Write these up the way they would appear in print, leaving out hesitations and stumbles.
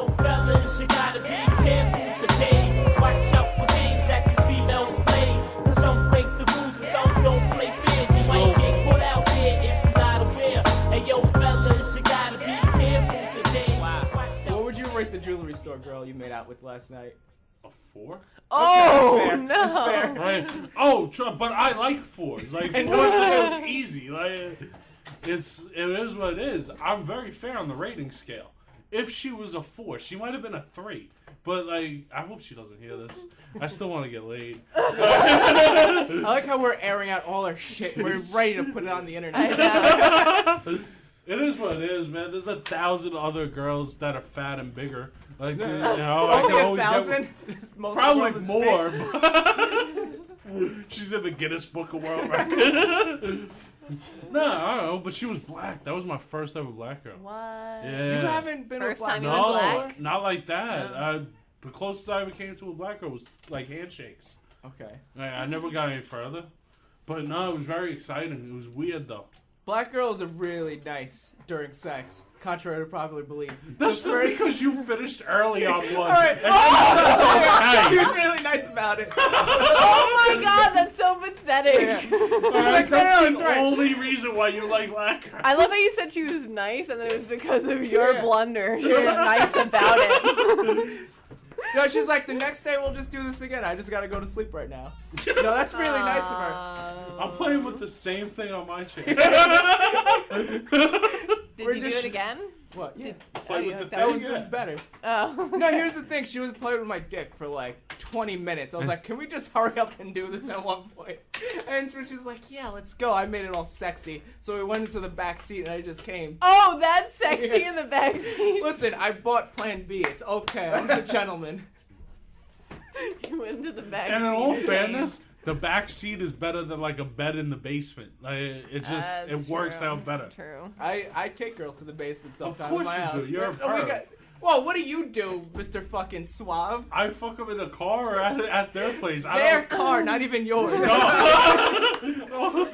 Yo, fellas, you gotta be careful today. Watch out for games that these females play. Cause some break the rules and some don't play fair. You might get caught out there if you're not aware. Hey, yo, fellas, you gotta be careful today. Wow. What would you rate the jewelry store girl you made out with last night? A 4? Oh, Okay, that's fair. no. That's fair. Right? Oh, but I like 4s. Like 4s is easy. Like it is what it is. I'm very fair on the rating scale. If she was a 4, she might have been a 3. But like, I hope she doesn't hear this. I still want to get laid. I like how we're airing out all our shit. We're ready to put it on the internet. I know. It is what it is, man. There's 1,000 other girls that are fat and bigger. Like, you know, I can Only always 1,000? get Most probably of the more. But she's in the Guinness Book of World Records. No, I don't know, but she was black. That was my first ever black girl. What? Yeah. You haven't been First with black time you girls were before? black? Not like that. No. The closest I ever came to a black girl was like handshakes. Okay. I never got any further. But no, it was very exciting. It was weird though. Black girls are really nice during sex, contrary to popular belief. That's The just first- because you finished early on one. All right. And She was really nice about it. Oh my god, that's so pathetic. Yeah. It's like, no, that's it's the right. only reason why you like black girls. I love how you said she was nice, and then it was because of your Yeah. blunder. She was nice about it. No, she's like, the next day we'll just do this again. I just gotta go to sleep right now. No, that's really nice of her. I'm playing with the same thing on my channel. Did We're you do just it again? What? Yeah. Play you with the hooked That up? was thing, yeah. better. Oh. No, here's the thing. She was playing with my dick for like 20 minutes. I was like, can we just hurry up and do this at one point? And she's like, yeah, let's go. I made it all sexy. So we went into the back seat and I just came. Oh, that's sexy Yes. in the backseat. Listen, I bought Plan B. It's okay. I'm a gentleman. You went into the backseat. And in all fairness, the back seat is better than like a bed in the basement. Like it just That's it works true. out better. True. I take girls to the basement sometimes course in my you house. do. You're a We perv. Well, what do you do, Mr. Fucking Suave? I fuck them in a car or at their place. I Their don't. car, not even yours. No.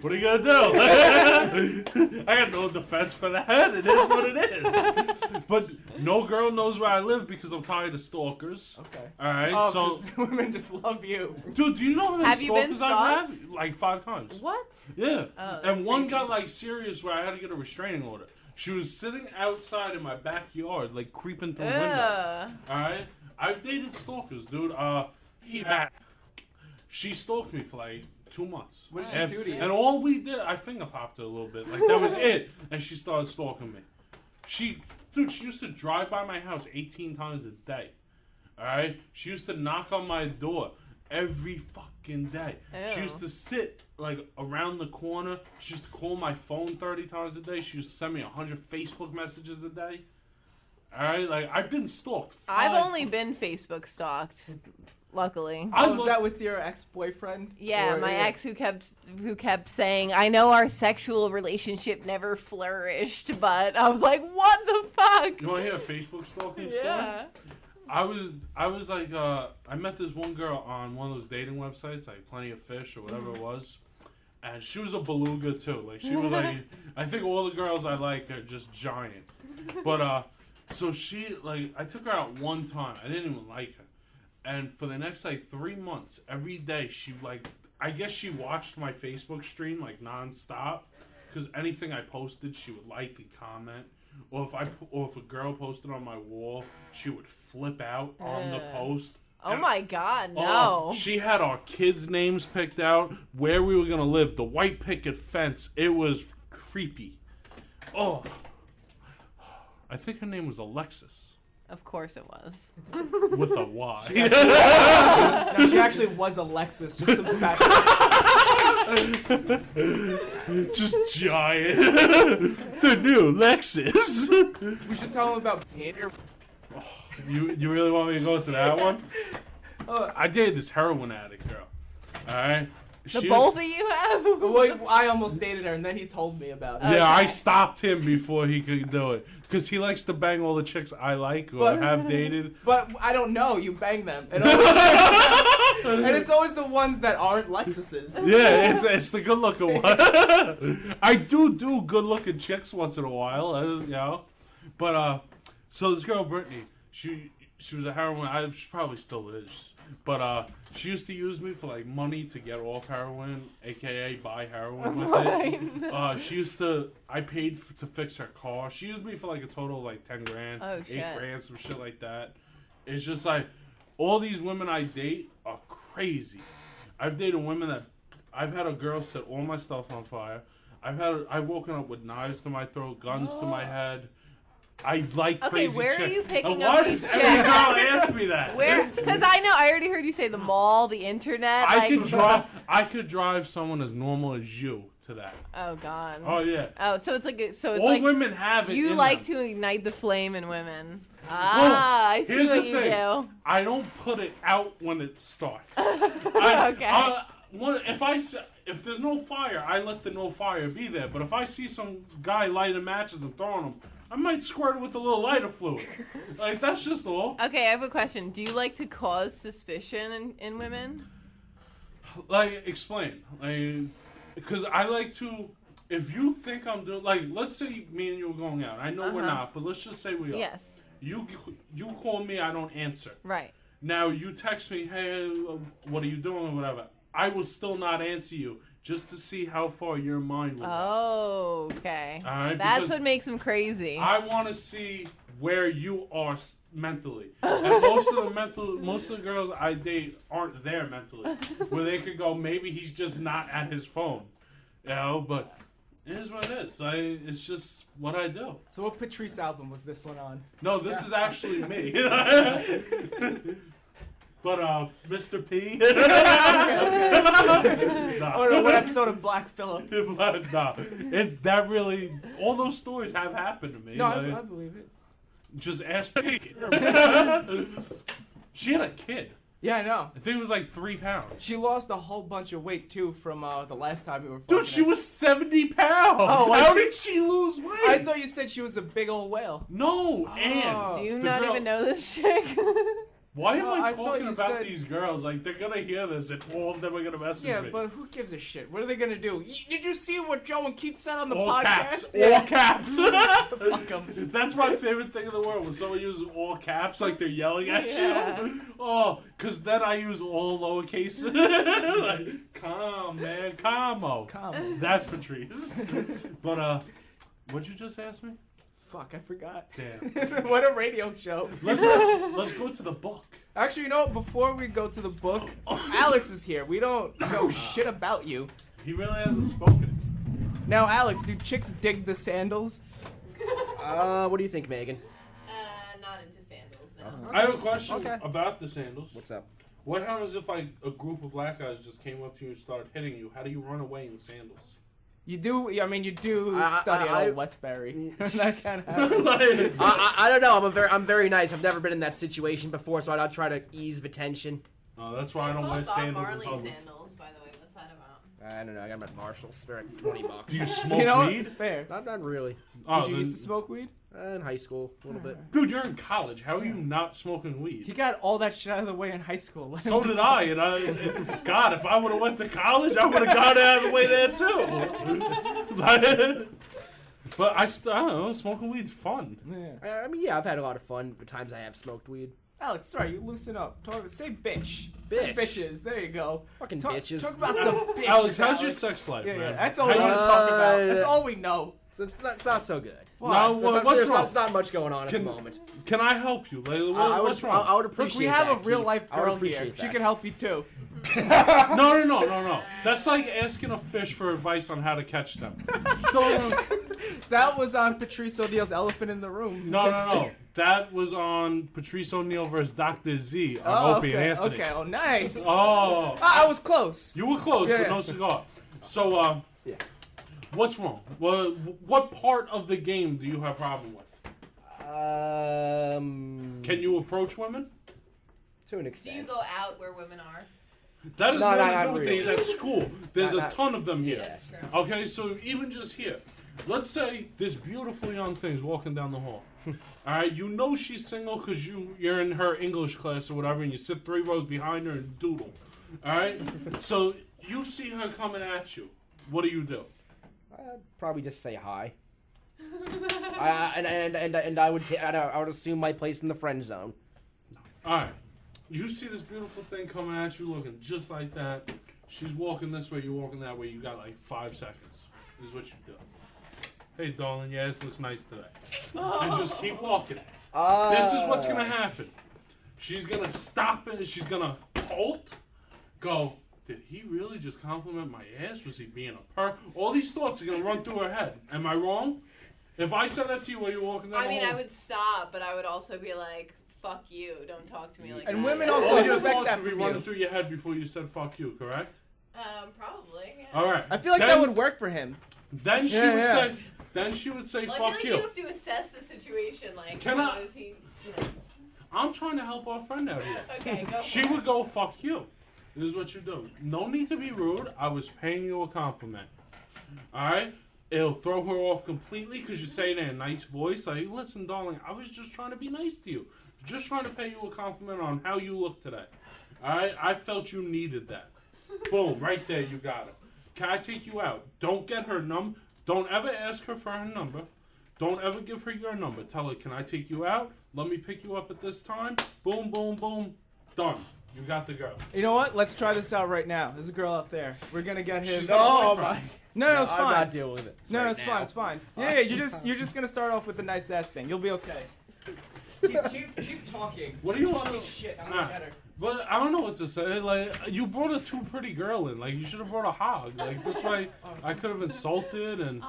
What are you gonna do? I got no defense for that. It is what it is. But no girl knows where I live because I'm tired of stalkers. Okay. All right, Oh, so 'cause the women just love you. dude, do you know how many Have you been stalkers I've stalked? had? Like 5 times. What? Yeah. Oh, that's And one crazy. got like serious where I had to get a restraining order. She was sitting outside in my backyard, like creeping through windows. Ugh. Alright? I've dated stalkers, dude. She stalked me for like 2 months. What did she and, do to you? And all we did, I finger popped her a little bit. Like that was it. And she started stalking me. She used to drive by my house 18 times a day. Alright? She used to knock on my door every fucking day. She Ew. used to sit like around the corner. She used to call my phone 30 times a day. She used to send me 100 Facebook messages a day. Alright? Like I've been stalked. I've only been Facebook stalked, luckily. Was that with your ex-boyfriend? Yeah, Or- my ex who kept saying, "I know our sexual relationship never flourished," but I was like, "What the fuck?" You want to hear a Facebook stalking story? Yeah. I was like, I met this one girl on one of those dating websites, like Plenty of Fish or whatever it was. And she was a beluga too. Like she was like, I think all the girls I like are just giant. But, so she, like, I took her out one time. I didn't even like her. And for the next, like, 3 months, every day, she, like, I guess she watched my Facebook stream, like, nonstop. Because anything I posted, she would like and comment. Or if a girl posted on my wall, she would flip out on the post. Oh my god, no. Oh, she had our kids' names picked out, where we were going to live, the white picket fence. It was creepy. Oh. I think her name was Alexis. Of course it was. With a Y. No, she actually was Alexis, just some fat. Just giant. The new Lexus. We should tell him about Peter. You really want me to go to that one? I dated this heroin addict girl. Alright? The both of you have? Well, I almost dated her, and then he told me about it. Yeah, I Okay. stopped him before he could do it. Because he likes to bang all the chicks I like or have dated. But I don't know. You bang them. It always and it's always the ones that aren't Lexuses. Yeah, it's the good looking one. I do good looking chicks once in a while, you know. But So this girl Brittany, she was a heroin. She probably still is, but she used to use me for like money to get off heroin, aka buy heroin with it. She used to. I paid to fix her car. She used me for like a total of like 10 grand, Oh, 8 shit. grand, some shit like that. It's just like all these women I date are crazy. I've dated women that I've had a girl set all my stuff on fire. I've woken up with knives to my throat, guns to my head. I like Okay, crazy where chicks. are you picking Why up does these every chicks? girl ask me that? Where? Because I already heard you say the mall, the internet. I could drive someone as normal as you to that. Oh God. Oh yeah. Oh, so it's All like women have it. you in like them. to ignite the flame in women. Well, I see here's what the you thing. do. I don't put it out when it starts. Okay. If there's no fire, I let the no fire be there. But if I see some guy lighting matches and throwing them, I might squirt it with a little lighter fluid. Like, that's just all. Okay, I have a question. Do you like to cause suspicion in women? Like, explain. Like, because I like to, if you think I'm doing, like, let's say me and you are going out. I know we're not, but let's just say we are. Yes. You call me, I don't answer. Right. Now, you text me, hey, what are you doing or whatever. I will still not answer you just to see how far your mind will go. Oh, okay. All right, That's because what makes them crazy. I want to see where you are mentally. And most of the girls I date aren't there mentally. Where they could go, maybe he's just not at his phone. You know, but it is what it is. It's just what I do. So what Patrice album was this one on? No, this is actually me. But, Mr. P? Nah. Oh no, what episode of Black Phillip? Nah. That really, all those stories have happened to me. No, Like, I believe it. just ask me. She had a kid. Yeah, I know. I think it was like 3 pounds. She lost a whole bunch of weight too from the last time we were. Dude, she was 70 pounds. Oh, How I- did she lose weight? I thought you said she was a big old whale. No, Oh. and Do you the not girl- even know this chick? Why am Well, I I thought talking you about said- these girls? Like, they're gonna hear this and all of them are gonna message Yeah, me. but who gives a shit? What are they gonna do? Did you see what Joe and Keith said on the All podcast? caps. Yeah. All caps. Fuck 'em. That's my favorite thing in the world when someone uses all caps like they're yelling at Yeah. you. Oh, because then I use all lowercase. Like, calm, man. Calmo. Come. That's Patrice. But, what'd you just ask me? Fuck, I forgot. Damn. What a radio show. Let's go to the book. Actually, you know what? Before we go to the book, Alex is here. We don't know shit about you. He really hasn't spoken. Now, Alex, do chicks dig the sandals? What do you think, Megan? Not into sandals, no. I have a question Okay. about the sandals. What's up? What happens if like a group of black guys just came up to you and started hitting you? How do you run away in sandals? You do. I mean, you do I- study I- at Old Westbury. That kind of happens. Like- I don't know. I'm very nice. I've never been in that situation before, so I'll try to ease the tension. Oh, that's why I don't wear Bob sandals in Marley public. sandals, by the way. What's that about? I don't know. I got them at Marshall's. They're like $20. Do you smoke You know, weed? it's fair. Not really. Oh, Did you then- used to smoke weed? In high school, a little bit. Dude, you're in college. How are you not smoking He weed? got all that shit out of the way in high school. Let So him did do I, and God, if I would have went to college, I would have got out of the way there too. Like, but I don't know. Smoking weed's fun. something. Yeah. I mean, yeah, I've had a lot of fun the times I have smoked weed. Alex, sorry, you loosen up. Say bitch. Say Bitch. bitches. There you go. Fucking Talk, bitches. Talk about some bitches. Alex, how's your sex life, Yeah, man? yeah. That's all How we you- want to talk about. That's Uh, all we know. So it's not so good. Why? No, what's There's wrong? not much going on at the moment. Can I help you? Like, I would, what's wrong? I would Look, appreciate we have that, a real Keith. life I would girl here. appreciate She that. can help you too. No. That's like asking a fish for advice on how to catch them. Don't- That was on Patrice O'Neal's Elephant in the Room. No. That was on Patrice O'Neal versus Dr. Z on Oh, Opie and Anthony. okay. Oh, nice. Oh, I was close. you were close, Yeah, but yeah. no cigar. So, Yeah. what's wrong? What part of the game do you have a problem with? Can you approach women? To an Do extent. you go out where women are? That is No, nothing no, to not do with really. things at school. There's Not- a ton of them here. Yeah. That's true. Okay, so even just here, let's say this beautiful young thing's walking down the hall. All right, you know she's single because you're in her English class or whatever, and you sit 3 rows behind her and doodle. All right, so you see her coming at you. What do you do? I'd probably just say hi. And I would assume my place in the friend zone. All right. You see this beautiful thing coming at you looking just like that. She's walking this way, you're walking that way. You got like 5 seconds. This is what you do. Hey, darling, yeah, this looks nice today. And just keep walking. This is what's going to happen. She's going to stop it. She's going to halt. Go, did he really just compliment my ass? Was he being a perv? All these thoughts are going to run through her head. Am I wrong? If I said that to you while you're walking down the hall. I would stop, but I would also be like, fuck you. Don't talk to me like that. And women also All your expect thoughts that would be from running you. through your head before you said fuck you, correct? Probably. Yeah. All right. I feel like that would work for him. Then she would say. Then she would say, Well, "Fuck I feel like you." you have to assess the situation. Like, Can I- is he? You know. I'm trying to help our friend out here. Okay, go. She would go, "Fuck you." This is what you do. No need to be rude. I was paying you a compliment. All right. It'll throw her off completely because you say it in a nice voice. Like, listen, darling, I was just trying to be nice to you. Just trying to pay you a compliment on how you look today. All right. I felt you needed that. Boom. Right there. You got it. Can I take you out? Don't get her number. Don't ever ask her for her number. Don't ever give her your number. Tell her, can I take you out? Let me pick you up at this time. Boom, boom, boom. Done. You got the girl. You know what? Let's try this out right now. There's a girl out there. We're gonna get his. She's got a Oh boyfriend. my! No, it's I'm fine. not dealing with it. No, right it's now. fine. It's fine. Yeah, you're just gonna start off with a nice ass thing. You'll be okay. Keep talking. What do you want Talking to... shit. I'm Nah. gonna get her. But I don't know what to say. Like, you brought a too pretty girl in. Like, you should have brought a hog. Like, this way I could have insulted and...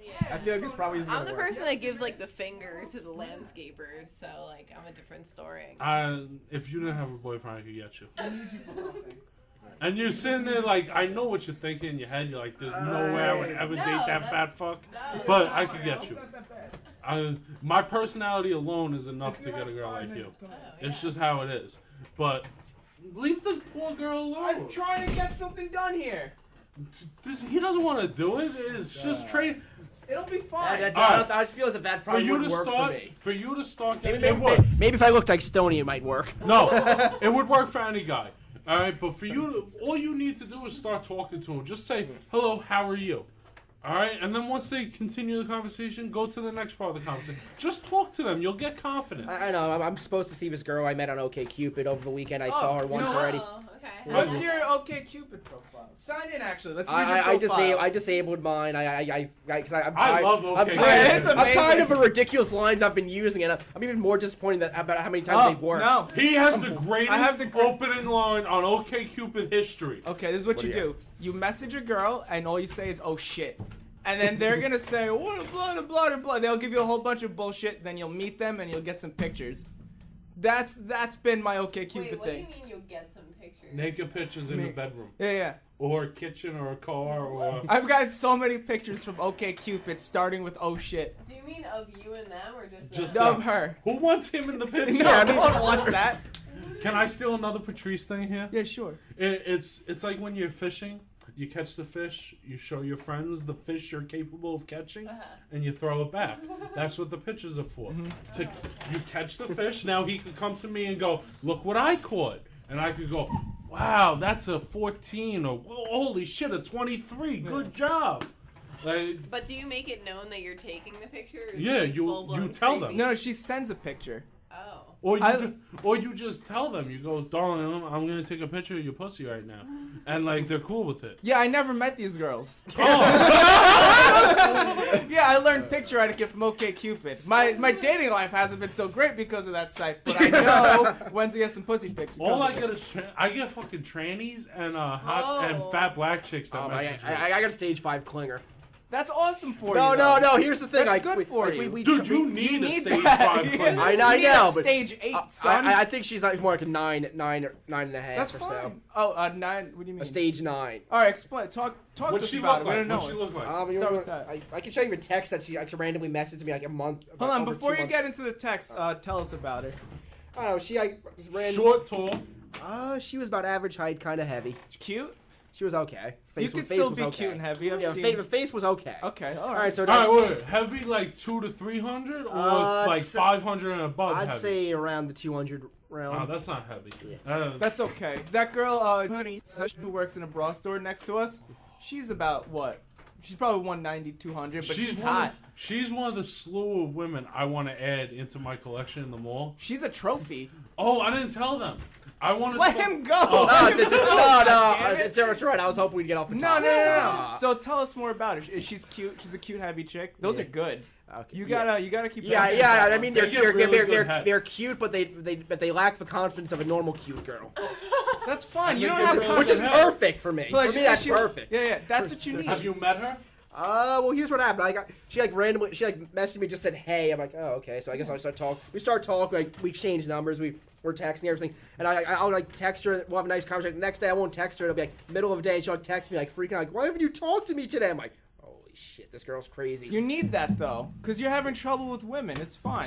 Yeah. I feel like this probably isn't I'm gonna the work. person that gives like the finger to the landscapers, so like I'm a different story. If you didn't have a boyfriend, I could get you. And you're sitting there like, I know what you're thinking in your head. You're like, there's no way I would ever No, date that that's- fat fuck. No, But it's I not could real. get you. My personality alone is enough to get a girl like you. Oh, It's yeah. just how it is. But leave the poor girl alone. I'm trying to get something done here. He doesn't want to do it. It's just trade. It'll be fine. I just feel as if that For probably you would to work start, for me. for you to start Maybe, getting, it would. maybe if I looked like Stoney, it might work. No, it would work for any guy. All right, but for you, all you need to do is start talking to him. Just say, "Hello, how are you?" All right, and then once they continue the conversation, go to the next part of the conversation. Just talk to them. You'll get confidence. I know. I'm supposed to see this girl I met on OkCupid over the weekend. I saw her you once know what? already. Oh, okay. What's your OkCupid profile? Sign in, actually. Let's read your profile. I disabled mine. I'm tired. I love I'm OkCupid. tired. It's I'm tired amazing. of the ridiculous lines I've been using, and I'm even more disappointed about how many times they've worked. No. He has the greatest have the opening line on OkCupid history. Okay, this is what What you do you do. You message a girl, and all you say is, "Oh shit," and then they're gonna say, "What blah blah blah." They'll give you a whole bunch of bullshit. Then you'll meet them, and you'll get some pictures. That's been my OkCupid Wait, what do you thing. mean you'll get some pictures? Naked pictures in the bedroom, Yeah. or a kitchen, or a car, or. I've got so many pictures from OkCupid, starting with "Oh shit." Do you mean of you and them, or just Just them? Of her. Who wants him in the picture? No, no one wants that. Can I steal another Patrice thing here? Yeah, sure. It's like when you're fishing, you catch the fish, you show your friends the fish you're capable of catching, and you throw it back. That's what the pictures are for. You catch the fish, now he could come to me and go, look what I caught. And I could go, wow, that's a 14, or whoa, holy shit, a 23, good job. Like, But do you make it known that you're taking the picture? Or is Yeah, it you full-blown tell them. creepy? No, she sends a picture. Oh. or you just tell them, you go, darling, I'm going to take a picture of your pussy right now. And like, they're cool with it. Yeah, I never met these girls. Oh. Yeah, I learned picture etiquette from OkCupid. My dating life hasn't been so great because of that site, but I know when to get some pussy pics. because All I of it. get is I get fucking trannies and hot and fat black chicks that message me. I got stage 5 clinger. That's awesome for No, you. no, though. no. Here's the thing. That's good for like, you. Dude, you we- need a need stage that. 5 Yeah. clinic. I You need know, a but stage 8, son. I think she's like more like a 9 and a half That's or fine. so. Oh, 9. What do you mean? A stage 9. All right, explain. Talk What's to us she about look it. We like? don't What's know she it. look like? Start with that. I can show you a text that she actually randomly messaged me like a month. Hold on, over before 2 you months. get into the text, tell us about her. I don't know. She just ran. Short, tall. She was about average height, kind of heavy. Cute? She was okay. You can face still was be okay. cute and heavy. I've Yeah, seen. the face was okay. Okay, All right, so All right, wait. Heavy like 200 to 300, or like so- 500 and above. I'd heavy? say around the 200 Oh, realm. that's not heavy. Yeah. That's okay. That girl, honey, who works in a bra store next to us, she's about what? She's probably 190, 200, but she's one hot. Of, she's one of the slew of women I want to add into my collection in the mall. She's a trophy. Oh, I didn't tell them. I want to Let him go. No, Let him go. it's right. I was hoping we'd get off the No, top. no. So tell us more about her. She's cute. She's a cute, heavy chick. Those are good. Okay. You gotta keep. Yeah. I mean, They get really good head. they're cute, but they lack the confidence of a normal cute girl, That's fine. And You they don't get have really which is good confidence. head. perfect for me. But For me, just that's she- perfect. Yeah. That's what you need. Have you met her? Well, here's what happened. She randomly messaged me, just said hey. I'm like, oh, okay. So I guess I'll start talking. We start talking. Like, we exchange numbers. We're texting everything, and I'll like text her. We'll have a nice conversation. The next day I won't text her. It'll be like middle of the day, and she'll like text me like freaking out, like, why haven't you talked to me today? I'm like, holy shit, this girl's crazy. You need that though, because you're having trouble with women. It's fine.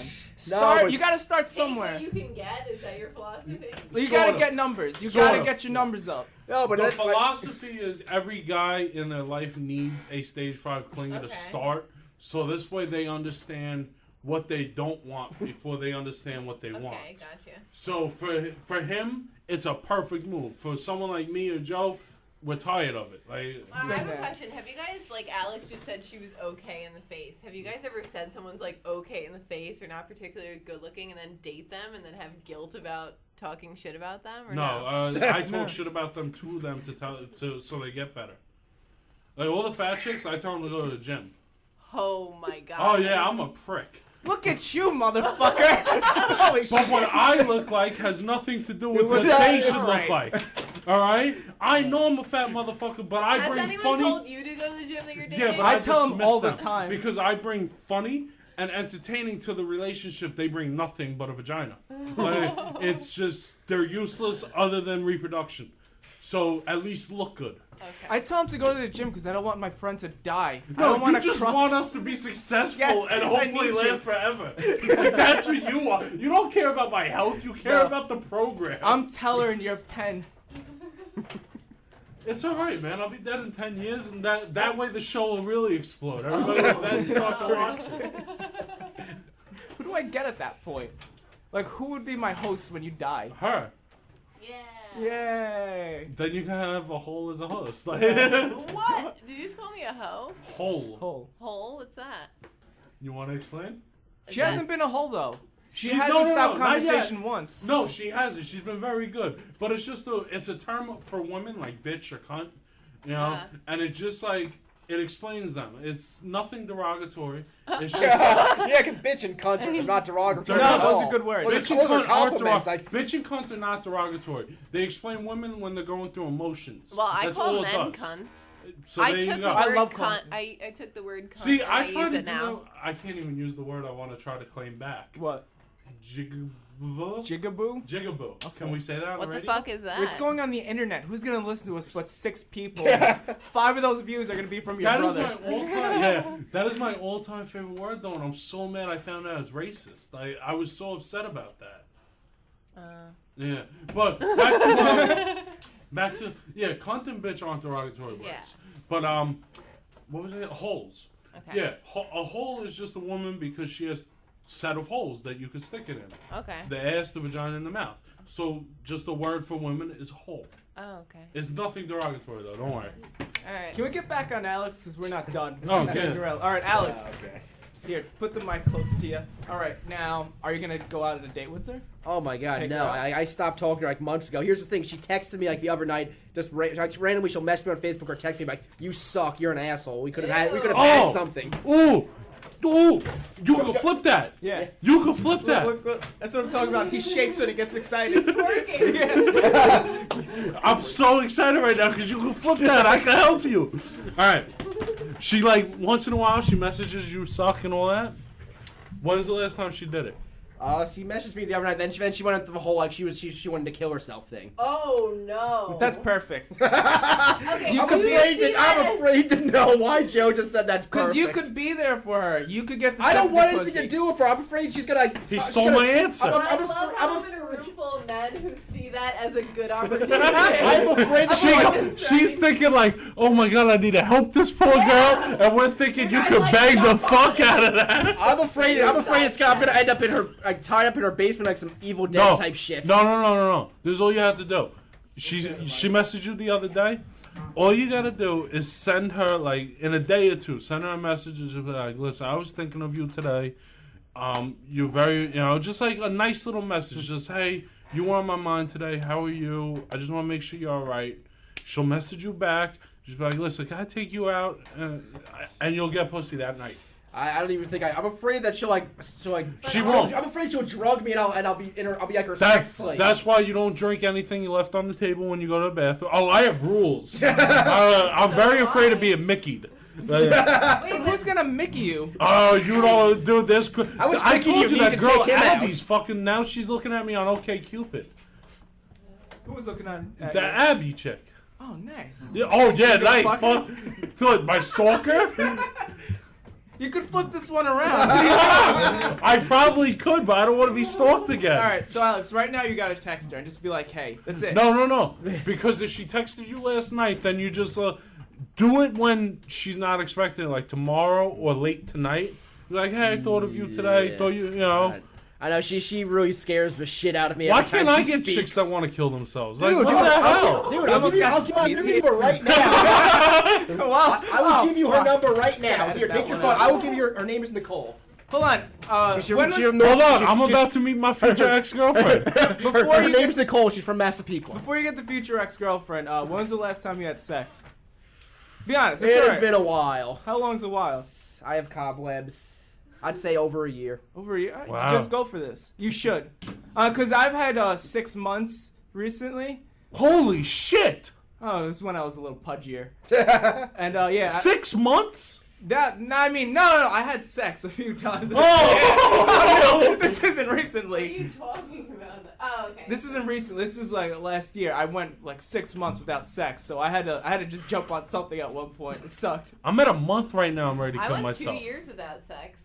but- You gotta start somewhere. Anything you can get, is that your philosophy? You Sort gotta of. get numbers. You Sort gotta of. get your numbers up. No, but The that's philosophy is every guy in their life needs a stage 5 clinger to Okay. start, so this way they understand what they don't want before they understand what they want. Okay, gotcha. So for him, it's a perfect move. For someone like me or Joe, we're tired of it. Like, I have a question. Have you guys, like Alex just said she was okay in the face. Have you guys ever said someone's like okay in the face or not particularly good looking and then date them and then have guilt about talking shit about them? Or no, I talk shit about them to them so they get better. Like all the fat chicks, I tell them to go to the gym. Oh my god. Oh yeah, I'm a prick. Look at you, motherfucker! Holy But shit! what I look like has nothing to do with what Yeah, they should right. look like. All right? I know I'm a fat motherfucker, but I Has bring anyone funny. told you to go to the gym that you're dating? Yeah, but I tell 'em dismiss all the them time. because I bring funny and entertaining to the relationship. They bring nothing but a vagina. Like, it's just they're useless other than reproduction. So at least look good. Okay. I tell him to go to the gym because I don't want my friend to die. I No, don't you want to just want us to be successful Yes, and I hopefully need you. last forever. Like, that's what you want. You don't care about my health. You care No. about the program. I'm Teller in your pen. It's all right, man. I'll be dead in 10 years, and that way the show will really explode. Everybody will then start to watch it. Who do I get at that point? Like, who would be my host when you die? Her. Yeah. Yay! Then you can have a hole as a host. Like, What? Did you just call me a hoe? hole. Hole. Hole? What's that? You want to explain? She hasn't been a hole though. She No, hasn't no, stopped no, not yet. conversation once. No, she hasn't. She's been very good. But it's just it's a term for women like bitch or cunt, you know? Uh-huh. And it just like, it explains them. It's nothing derogatory. It's just... yeah, because bitch and cunt are not derogatory. No, at those all. are good words. Those Bitch are and, cunt aren't compliments. bitch and cunt are not derogatory. They explain women when they're going through emotions. Well, I That's call all it men does. cunts. So I there took you the go. I word love cunt. cunt. I took the word cunt. See, and I use try to it do now. that. I can't even use the word I want to try to claim back. What? Jigaboo? Jigaboo? Jigaboo. Can we say that on What the the radio? fuck is that? It's going on the internet. Who's gonna listen to us but 6 people? 5 of those views are gonna be from your That is brother. my all-time. Yeah, that is my all-time favorite word, though, and I'm so mad I found out it's racist. I was so upset about that. Yeah, but back to yeah, cunt and bitch aren't derogatory words. Yeah. But what was it? Holes. Okay. Yeah, a hole is just a woman because she has set of holes that you could stick it in. Okay. The ass, the vagina, and the mouth. So just a word for women is hole. Oh, okay. It's nothing derogatory though. Don't worry. All right. Can we get back on Alex because we're not done? Oh, Okay. okay. All right, Alex. Okay. Here, put the mic close to you. All right, now, are you gonna go out on a date with her? Oh my god, Take no. her out. I stopped talking to her like months ago. Here's the thing, she texted me like the other night, just like, randomly she'll message me on Facebook or text me like, you suck, you're an asshole. We could have had Oh. something. Ooh, ooh, you can flip that. Yeah. You can flip that. Look, that's what I'm talking about. He shakes when he gets excited. Working. Yeah. I'm so excited right now because you can flip that. I can help you. All right. She like once in a while she messages you suck and all that. When's the last time she did it? She messaged me the other night, then she went into the whole like she wanted to kill herself thing. Oh no. That's perfect. okay. I'm could be- afraid to know why Joe just said that's Because perfect. you could be there for her. You could get the I don't sympathy want anything pussy. to do with her. I'm afraid she's gonna like. He she's stole gonna- my answer. I love how I'm in a room full of men who see that as a good opportunity. I'm afraid that She's thinking like, oh my god, I need to help this poor girl, and we're thinking you I could like bang the that. fuck out of that. I'm afraid I'm gonna end up in her like tied up in her basement like some Evil Dead No, type shit. no. This is all you have to do. She messaged you the other day. All you gotta do is send her, like, in a day or two, send her a message and just be like, listen, I was thinking of you today. You're very, just like a nice little message. Just, hey, you were on my mind today. How are you? I just want to make sure you're all right. She'll message you back. Just be like, listen, can I take you out? And you'll get pussy that night. I don't even think I'm afraid that she'll like. She won't. I'm afraid she'll drug me and I'll be like her sex slave. That's why you don't drink anything you left on the table when you go to the bathroom. Oh, I have rules. I'm very afraid of being Mickey'd. Wait, who's gonna Mickey you? Oh, you don't do this. I told you that girl take him Abby's fucking. Now she's looking at me on OkCupid. Who was looking at The Abby chick. Oh, nice. Yeah, nice. Fuck. My stalker. You could flip this one around. I probably could, but I don't want to be stalked again. All right, so Alex, right now you gotta text her and just be like, "Hey, that's it." No. Because if she texted you last night, then you just do it when she's not expecting it, like tomorrow or late tonight. Be like, hey, I thought of you today. Thought you know. I know she really scares the shit out of me. Why every time can't I she get speaks. chicks that want to kill themselves? Dude, Like, what the hell? Dude, I almost got I'll give you her right now. Well, I will give you her number right now. Yeah, Here, take your phone. I will give you her name is Nicole. Hold on. Hold on, I'm about to meet my future ex-girlfriend. Her name's Nicole. She's from Massapequa. Before you get the future ex-girlfriend, when was the last time you had sex? Be honest. It has been a while. How long's a while? I have cobwebs. I'd say over a year. Over a year? Wow. Just go for this. You should. Because I've had 6 months recently. Holy shit! Oh, it was when I was a little pudgier. And yeah. 6 months? No, I had sex a few times. Oh! This isn't What are recently. you talking about? Oh, okay. This isn't recent. This is like last year. I went like 6 months without sex, so I had to just jump on something at one point. It sucked. I'm at a month right now. I'm ready to I kill went myself. 2 years without sex.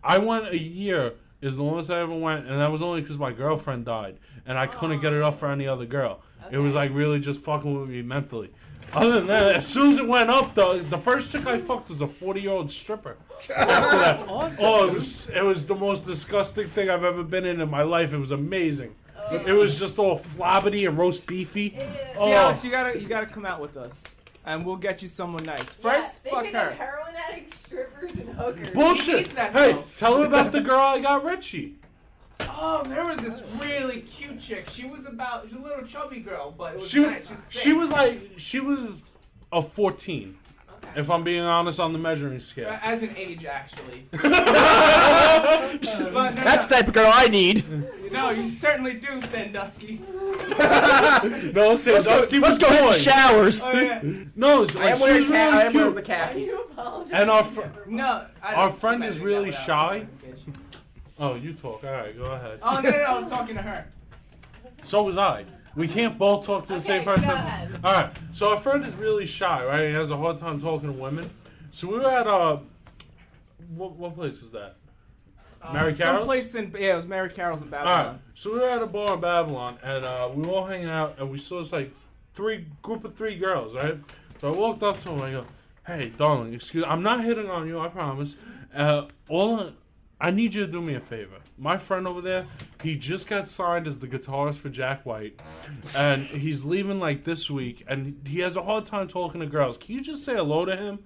I went a year, is the longest I ever went, and that was only because my girlfriend died, and I couldn't get it up for any other girl. Okay. It was like really just fucking with me mentally. Other than that, as soon as it went up, the first chick I fucked was a 40-year-old stripper. After that, That's awesome. oh, it was the most disgusting thing I've ever been in my life. It was amazing. It was just all flobbity and roast beefy. See, Oh. Alex, you gotta come out with us, and we'll get you someone nice. First, they fuck pick her. up heroin addicts, strippers, and hookers. Bullshit! needs that, Hey, though? tell her about the girl I got Richie. Oh, there was this really cute chick. She was a little chubby girl, but it was She nice. she was a 14. Okay. If I'm being honest on the measuring scale. As an age, actually. But That's the type of girl I need. No, you certainly do, Sandusky. No, Sandusky was Let's go hit the boy. showers. Oh yeah. No, it's I like, am she wearing was really the cute. Why do khakis. you apologize? And our No, Our friend is I really did that shy. without certification. Oh, you talk. All right, go ahead. Oh no, I was talking to her. So was I. We can't both talk to the same Okay, person. go ahead. All right. So our friend is really shy, right? He has a hard time talking to women. So we were at what place was that? Mary Carroll's? Someplace in it was Mary Carroll's in All right. Babylon. So we were at a bar in Babylon, and we were all hanging out, and we saw this like group of three girls, right? So I walked up to them, and I go, "Hey, darling, excuse, I'm not hitting on you, I promise. I need you to do me a favor. My friend over there, he just got signed as the guitarist for Jack White, and he's leaving like this week, and he has a hard time talking to girls. Can you just say hello to him?"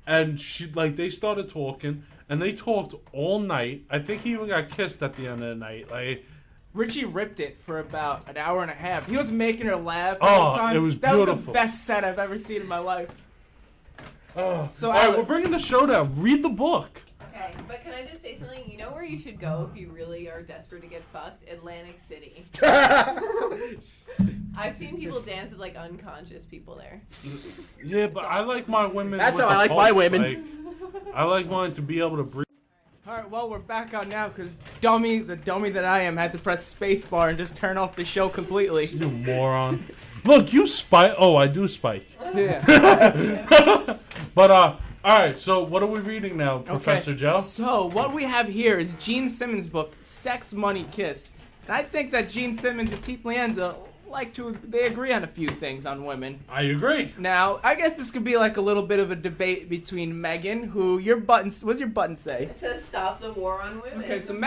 And they started talking, and they talked all night. I think he even got kissed at the end of the night. Like, Richie ripped it for about an hour and a half. He was making her laugh the Oh, whole time. it was that was the beautiful. best set I've ever seen in my life. oh. So, All right, Alex- we're bringing the show down. Read the book. Okay, but can I just say something? You know where you should go if you really are desperate to get fucked? Atlantic City. I've seen people dance with like unconscious people there. Yeah, but I like my women. That's with how I the like my pulse. women. Like, I like mine to be able to breathe. All right, well, we're back on now because the dummy that I am, had to press spacebar and just turn off the show completely. You moron. Look, you spike. Oh, I do spike. Yeah. But all right. So what are we reading now, Professor Okay, Joe? So what we have here is Gene Simmons' book, Sex, Money, Kiss. And I think that Gene Simmons and Keith Lienza they agree on a few things on women. I agree. Now, I guess this could be like a little bit of a debate between Megan, who what's your button say? It says stop the war on women. Okay, so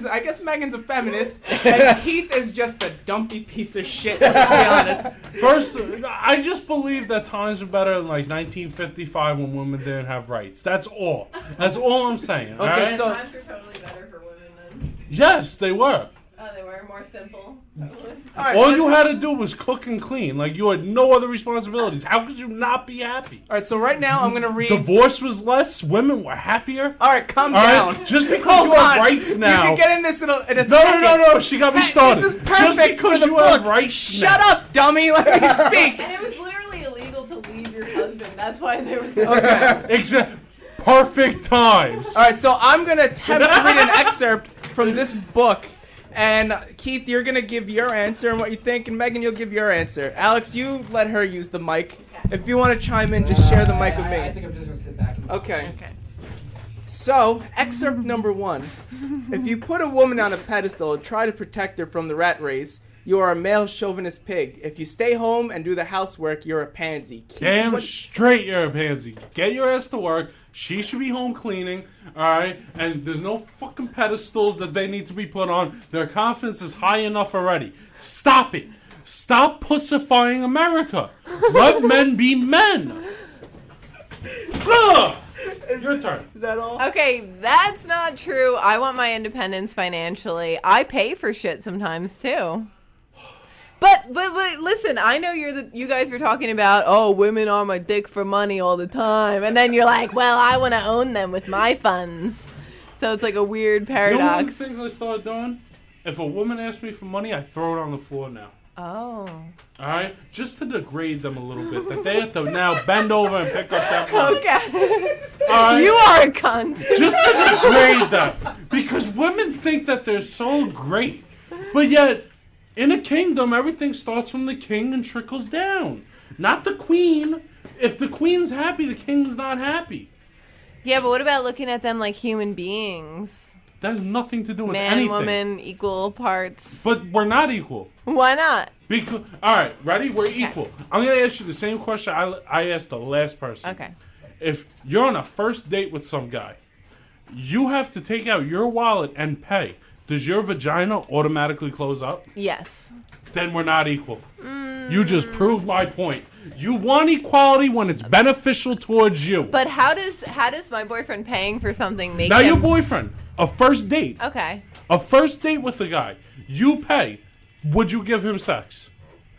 I guess Megan's a feminist, and Keith is just a dumpy piece of shit, let's be honest. First, I just believe that times were better in like 1955 when women didn't have rights. That's all. That's all I'm saying. Okay, alright? so- Times were totally better for women then. Yes, they were. Oh, they were more simple. Alright, All you had to do was cook and clean. Like, you had no other responsibilities. How could you not be happy? Alright, so right now I'm going to read... Divorce was less. Women were happier. Alright, calm All down. right? Just because Hold you have on. rights now. You can get in this in a No, second. no. She got me Hey, started. This is Just perfect because for the you book. have rights Shut now. up, dummy. Let me speak. And it was literally illegal to leave your husband. That's why there was Okay. Perfect times. Alright, so I'm going to attempt to read an excerpt from this book. And Keith, you're going to give your answer and what you think. And Megan, you'll give your answer. Alex, you let her use the mic. Okay. If you want to chime in, just share the mic with me. I think I'm just going to sit back. And Okay. Okay. So, excerpt number 1. If you put a woman on a pedestal and try to protect her from the rat race, you are a male chauvinist pig. If you stay home and do the housework, you're a pansy. Keith, Damn what- straight you're a pansy. Get your ass to work. She should be home cleaning, alright? And there's no fucking pedestals that they need to be put on. Their confidence is high enough already. Stop it. Stop pussifying America. Let men be men. Ugh. Your turn. Is that all? Okay, that's not true. I want my independence financially. I pay for shit sometimes too. But listen, I know you guys were talking about, oh, women are my dick for money all the time, and then you're like, well, I want to own them with my funds. So it's like a weird You know one of paradox. the things I started doing? If a woman asks me for money, I throw it on the floor now. Oh. Alright? Just to degrade them a little bit. That they have to now bend over and pick up that money. Okay. Alright? You are a cunt. Just to degrade them. Because women think that they're so great. But yet, in a kingdom, everything starts from the king and trickles down. Not the queen. If the queen's happy, the king's not happy. Yeah, but what about looking at them like human beings? That has nothing to do with Man, anything. woman, equal parts. But we're not equal. Why not? Because, all right, ready? We're equal. I'm going to ask you the same question I asked the last person. Okay. If you're on a first date with some guy, you have to take out your wallet and pay. Does your vagina automatically close up? Yes. Then we're not equal. You just proved my point. You want equality when it's beneficial towards you. But how does my boyfriend paying for something make Not him... your boyfriend. A first date. Okay. A first date with the guy. You pay. Would you give him sex?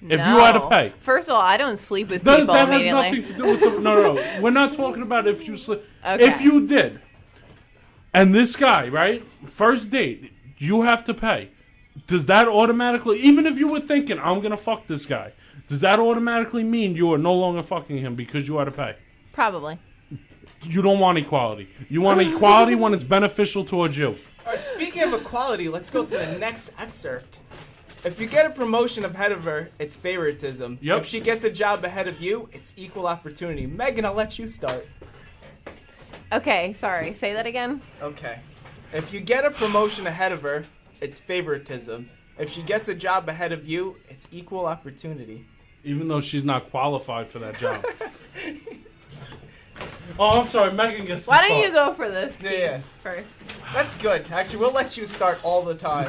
If No. you had to pay. First of all, I don't sleep with That, people that has immediately. nothing to do with the... No. We're not talking about if you sleep. Okay. If you did, and this guy, right? First date, you have to pay. Does that automatically... Even if you were thinking, I'm going to fuck this guy, does that automatically mean you are no longer fucking him because you had to pay? Probably. You don't want equality. You want equality when it's beneficial towards you. Alright, speaking of equality, let's go to the next excerpt. If you get a promotion ahead of her, it's favoritism. Yep. If she gets a job ahead of you, it's equal opportunity. Megan, I'll let you start. Okay, sorry. Say that again. Okay. If you get a promotion ahead of her, it's favoritism. If she gets a job ahead of you, it's equal opportunity. Even though she's not qualified for that job. Oh, I'm sorry. Megan gets to Why don't start. you go for this Yeah. first? That's good. Actually, we'll let you start all the time.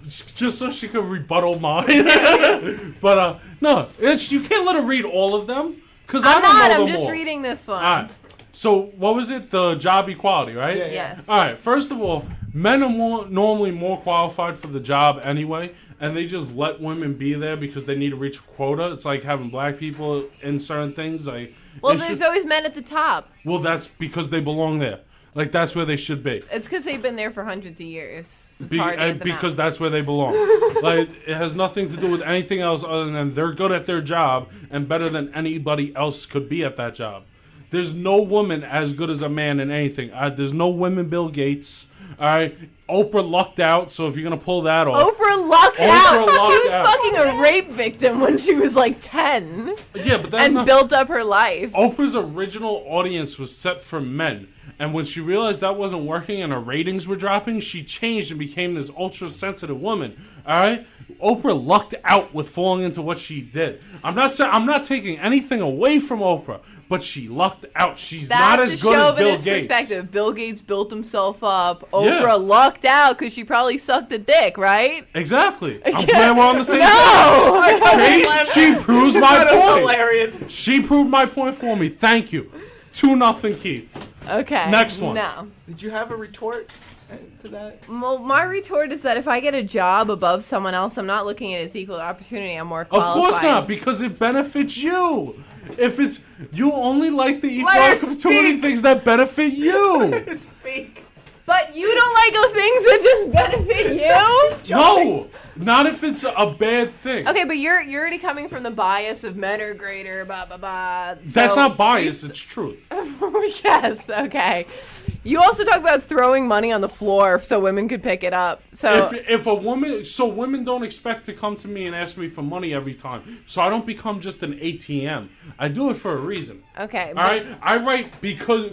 Just so she could rebuttal mine. But, no. You can't let her read all of them. Because I I'm don't not. know I'm them just all. reading this one. All right. So, what was it? The job equality, right? Yeah. Yes. All right. First of all, men are normally more qualified for the job anyway, and they just let women be there because they need to reach a quota. It's like having black people in certain things. Like, Well, it's there's just- always men at the top. well, that's because they belong there. Like, that's where they should be. It's because they've been there for hundreds of years. It's hard to get them Because out. that's where they belong. Like, it has nothing to do with anything else other than they're good at their job and better than anybody else could be at that job. There's no woman as good as a man in anything. There's no women Bill Gates. All right, Oprah lucked out. So if you're gonna pull that off, Oprah lucked Oprah out. lucked She was out. fucking a rape victim when she was like 10 yeah, but that's and not. built up her life. Oprah's original audience was set for men, And when she realized that wasn't working and her ratings were dropping, she changed and became this ultra-sensitive woman. All right? Oprah lucked out with falling into what she did. I'm not taking anything away from Oprah, but she lucked out. She's not as good as Bill Gates. Perspective. Bill Gates built himself up. Oprah lucked out because she probably sucked a dick, right? Exactly. I'm glad we're on the same No! She proves my That was point. hilarious. She proved my point for me. Thank you. 2-0, Keith. Okay. Next one. No. Did you have a retort to that? Well, my retort is that if I get a job above someone else, I'm not looking at it as equal opportunity. I'm more Of qualified. course not, because it benefits you. If it's you only like the equal Let her opportunity speak. things that benefit you. Speak. But you don't like the things that just benefit you? No, not if it's a bad thing. Okay, but you're already coming from the bias of men are greater, blah, blah, blah. That's So- not bias, it's truth. Yes, okay. You also talk about throwing money on the floor so women could pick it up. So If a woman, so women don't expect to come to me and ask me for money every time. So I don't become just an ATM. I do it for a reason. okay, All right, I write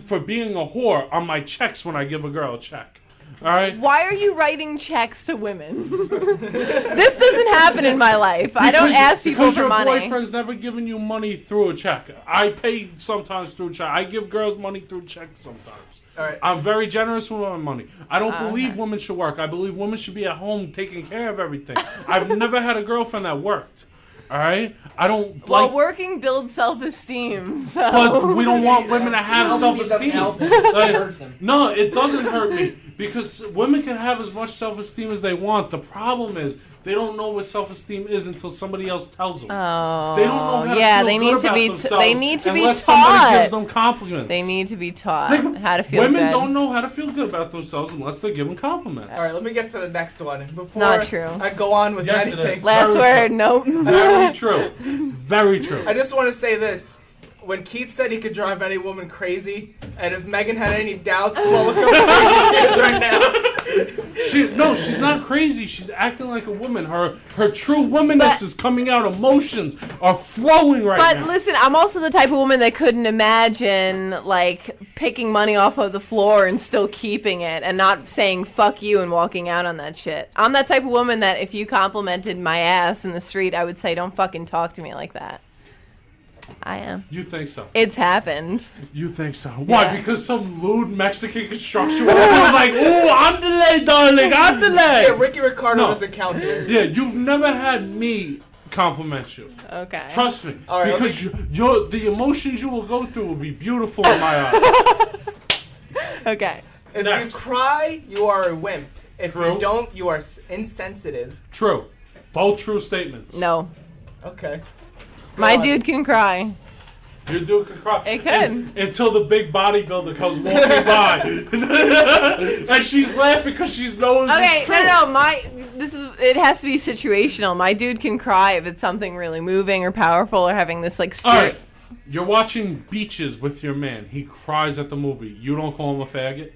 for being a whore on my checks when I give a girl a check. All right. why are you writing checks to women? This doesn't happen in my life. I don't ask people because for your money. boyfriend's never given you money through a check. I pay sometimes through check. I give girls money through checks sometimes. All right. I'm very generous with my money. I don't believe women should work. I believe women should be at home taking care of everything. I've never had a girlfriend that worked. All right? I don't Well, like... working builds self-esteem, so... But we don't want women to have It doesn't self-esteem. help him. Like, It hurts him. no, it doesn't hurt me. Because women can have as much self-esteem as they want. The problem is they don't know what self-esteem is until somebody else tells them. Oh, They don't know how to yeah, feel they good need to about be. themselves They need to be unless somebody gives taught. them compliments. They need to be taught Like, how to feel women good. don't know how to feel good about themselves unless they're given compliments. All right, let me get to the next one. Before Not true. I go on with Yes, it anything, is. Last Very word, true. nope. Very true. Very true. I just want to say this. When Keith said he could drive any woman crazy, and if Megan had any doubts, well, look how crazy she is right now. No, she's not crazy. She's acting like a woman. Her true womanness is coming out. Emotions are flowing right But now. listen, I'm also the type of woman that couldn't imagine like picking money off of the floor and still keeping it and not saying fuck you and walking out on that shit. I'm that type of woman that if you complimented my ass in the street, I would say don't fucking talk to me like that. I am. You think so? It's happened. You think so? Why? Yeah. Because some lewd Mexican construction worker was like, "Ooh, andale, darling, andale." Yeah, Ricky Ricardo No. doesn't count here. Yeah, you've never had me compliment you. Okay. Trust me, All right, because the emotions you will go through will be beautiful in my eyes. Okay. If Next. you cry, you are a wimp. If True. you don't, you are insensitive. True, both true statements. No. Okay. My on. dude can cry. Your dude could cry. It could. Until the big bodybuilder comes walking by, and she's laughing because she knows Okay, it's true. no. It has to be situational. My dude can cry if it's something really moving or powerful or having this like All spirit. right, you're watching Beaches with your man. He cries at the movie. You don't call him a faggot?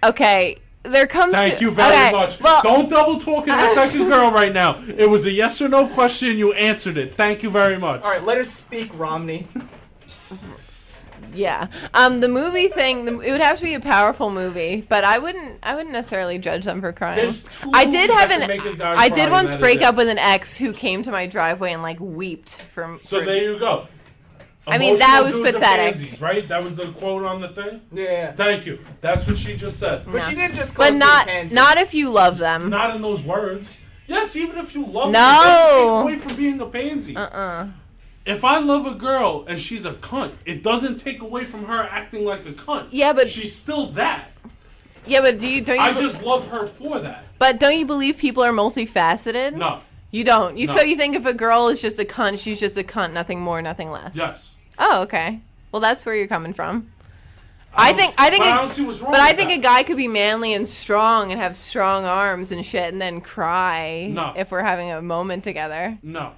Okay, there comes. Thank you very okay, much. Well, Don't double talk and act like a girl right now. It was a yes or no question. You answered it. Thank you very much. All right, let us speak, Romney. yeah. The movie thing. It would have to be a powerful movie, but I wouldn't necessarily judge them for crying. There's two I did movies have that an. can make a guy I cry, did and once that is break it. up with an ex who came to my driveway and like weeped from. So there you go. I mean, that Emotional was dudes are pathetic. pansies, right? That was the quote on the thing? Yeah. Thank you. That's what she just said. But she did just call But us not pansy. not if you love them. Not in those words. Yes, even if you love No. her, it doesn't take away from being a pansy. Uh-uh. If I love a girl and she's a cunt, it doesn't take away from her acting like a cunt. Yeah, but She's still that. yeah, but don't you? I just love her for that. But don't you believe people are multifaceted? No. You don't. No. So you think if a girl is just a cunt, she's just a cunt, nothing more, nothing less. Yes. Oh, okay. Well, that's where you're coming from. I think, But I don't see what's wrong but I with think that. a guy could be manly and strong and have strong arms and shit, and then cry No. if we're having a moment together. No.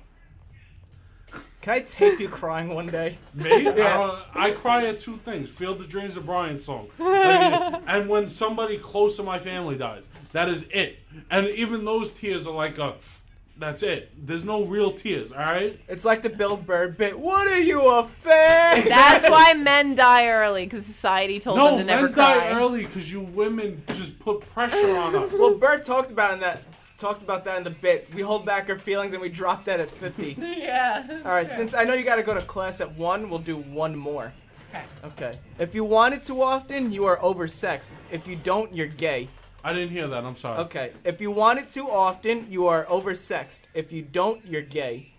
Can I tape you crying one day? Me? Yeah. I cry at two things. Field the Dreams of Brian song. And when somebody close to my family dies. That is it. And even those tears are like a... That's it. There's no real tears, all right? It's like the Bill Burr bit. What are you, a fan? That's why men die early, because society told them to never men die cry. early because you women just put pressure on us. Well, Burr talked about that in the bit. We hold back our feelings and we drop that at 50. Yeah. All right, since I know you got to go to class at 1, we'll do one more. Okay. If you want it too often, you are oversexed. If you don't, you're gay. I didn't hear that. I'm sorry. Okay. If you want it too often, you are oversexed. If you don't, you're gay.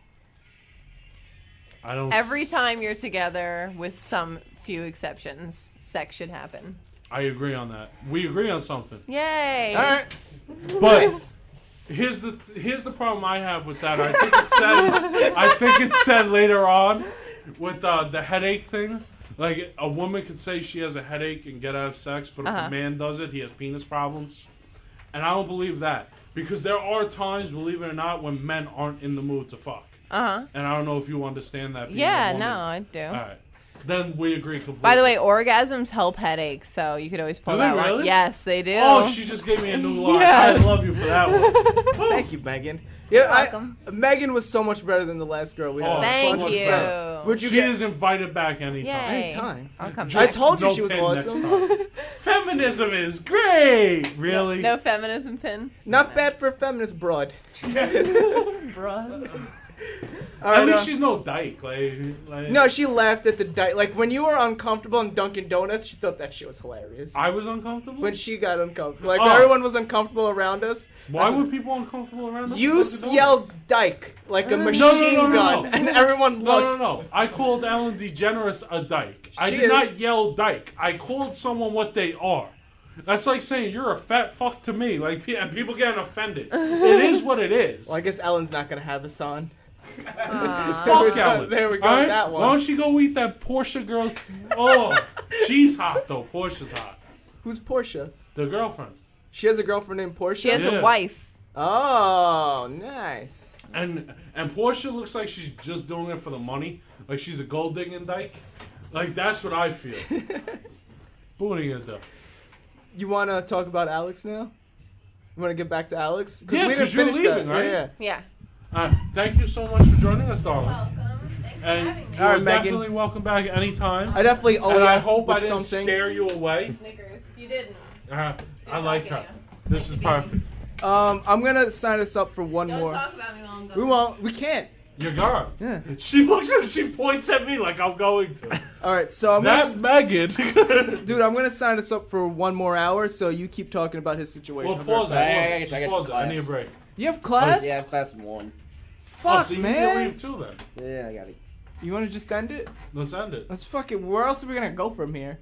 I don't. Every time you're together, with some few exceptions, sex should happen. I agree on that. We agree on something. Yay. All right. But here's the problem I have with that. I think it's said later on with the headache thing. Like, a woman could say she has a headache and get out of sex, but if a man does it, he has penis problems. And I don't believe that. Because there are times, believe it or not, when men aren't in the mood to fuck. And I don't know if you understand that. being a Yeah, woman. no, I do. All right. Then we agree completely. By the way, orgasms help headaches, so you could always pull Do they that really? one. Yes, they do. Oh, she just gave me a new line. Yes. I love you for that one. Thank you, Megan. Yeah, welcome. Megan was so much better than the last girl we had. Oh, Thank so much you. better. Would you She get is invited back anytime. Yay. anytime? I'll come I back. told you No she was pin next awesome. time. Feminism is great. Really? No feminism pin? Not bad for a feminist broad. Bruh. All At right, least she's no dyke. Like, no, she laughed at the like when you were uncomfortable in Dunkin' Donuts. She thought that shit was hilarious. I was uncomfortable. When she got uncomfortable, like Oh. everyone was uncomfortable around us. Why were people uncomfortable around us? You Because of yelled "dyke" like a No, machine no, gun, no. and everyone looked. No. I called Ellen DeGeneres a dyke. I She did is- not yell dyke. I called someone what they are. That's like saying you're a fat fuck to me. Like, and people getting offended. It is what it is. Well, I guess Ellen's not gonna have a son. Fuck Ellen. There we go. All right? That one. Why don't she go eat that Portia girl? Oh, she's hot though. Portia's hot. Who's Portia? The girlfriend. She has a girlfriend named Portia. She has Yeah. a wife. Oh, nice. And Portia looks like she's just doing it for the money. Like she's a gold digging dyke. Like that's what I feel. But what are you gonna do? You want to talk about Alex now? You want to get back to Alex? Yeah, we 'cause didn't you're finish leaving, that. right? Yeah. Yeah. Thank you so much for joining us, darling. Welcome. Thanks for And having me. you're All right, Megan. definitely welcome back anytime. I definitely owe and you I hope I with didn't something. scare you away. Snickers. You didn't. I Good like talking her. to you. This is perfect. I'm gonna sign us up for one Don't more. talk about me while I'm gone. We won't. We can't. You're gone. Yeah. She looks at she points at me like I'm going to. All right. So I'm That gonna, Megan. dude. I'm gonna sign us up for one more hour. So you keep talking about his situation. Well, pause it. I Just got pause it. I class. need a break. You have class? Yeah, I have class in 1. Fuck, so you man. can leave too then. Yeah, I got it. You want to just end it? Let's end it. Let's fucking. Where else are we gonna go from here?